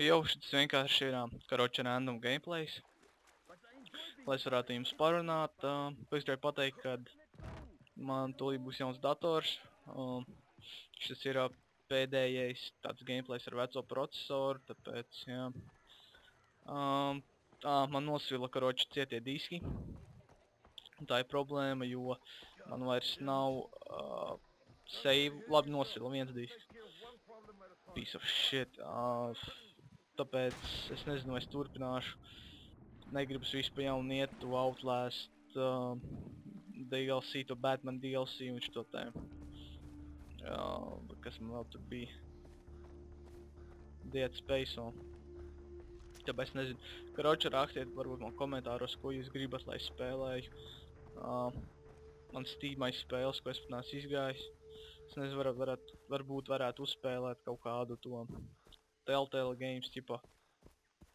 Jau šis vienkārši ir karoči random gameplays. Lai es varētu jums parunāt, ko es gribēju pateikt, kad man tūlīt būs jauns dators. Šis ir pēdējais tāds gameplays ar veco procesoru, tāpēc, jā. Man nosvila karoči cietie diski. Tā ir problēma, jo man vairs nav save, labi nosvila viens disks. Piece of shit. Tāpēc es nezinu, es turpināšu. Negribas visu pa jaunu iet, to Outlast DLC, to Batman DLC un šo te. Kas man vēl tur bija? Dead Space un. Tāpēc nezinu. Karoči rakstiet varbūt man komentāros, ko jūs gribat, lai spēlēju. Man Steamā spēles, ko es pat neesmu izgājis. Es nezinu, varbūt varētu uzspēlēt kaut kādu to Telltale Games, ķipa,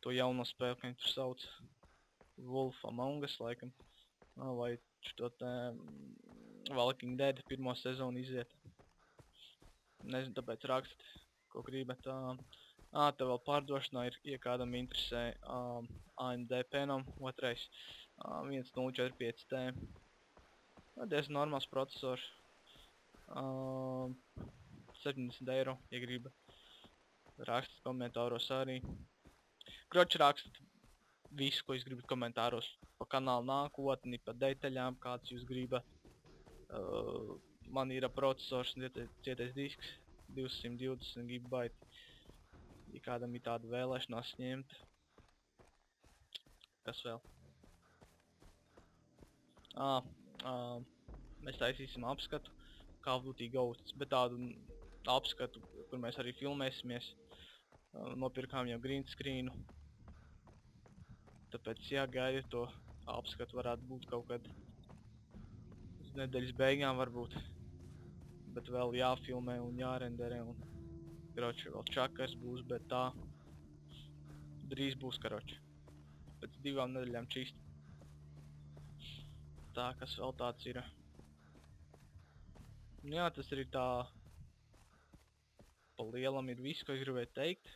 to jauno spēli, kā viņi tur sauc. Wolf Among Us, laikam. Vai šo te Walking Dead pirmo sezonu iziet. Nezinu, tāpēc rakstiet, ko gribat. Te vēl pārdošanā ir, ja kādam interesē, AMD Phenom, otrais 1045T. Diezgan normāls procesors. 70 eiro, ja gribat. Rakstat komentāros arī. Kroči rakstat visu, ko jūs gribat komentāros. Pa kanālu nākotni, pa detaļām, kāds jūs gribat. Man ir procesors un cietais disks 220 GB. Ja kādam ir tāda vēlēšanās ņemt. Kas vēl? Mēs taisīsim apskatu Call of Duty Ghosts, bet tādu apskatu, kur mēs arī filmēsimies. Nopirkām jau green screenu. Tāpēc jāgaida to apskatu varētu būt kaut kad uz nedēļas beigām varbūt. Bet vēl jāfilmē un jārenderē un karoči vēl čakars būs, bet tā drīz būs karoči. Pēc 2 nedēļām čist. Tā, kas vēl tāds ir. Jā, tas arī tā pa lielam ir viss, ko es gribēju teikt.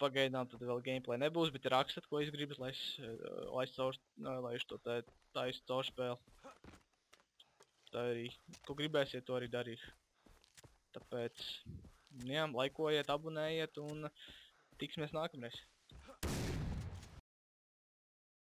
Pagaidām tad vēl gameplay nebūs, bet rakstat, ko es gribat, lai es to taisu caurspēli. Tā arī, ko gribēsiet, to arī darīšu. Tāpēc, jā, laikojiet, abonējiet un tiksimies nākamreiz.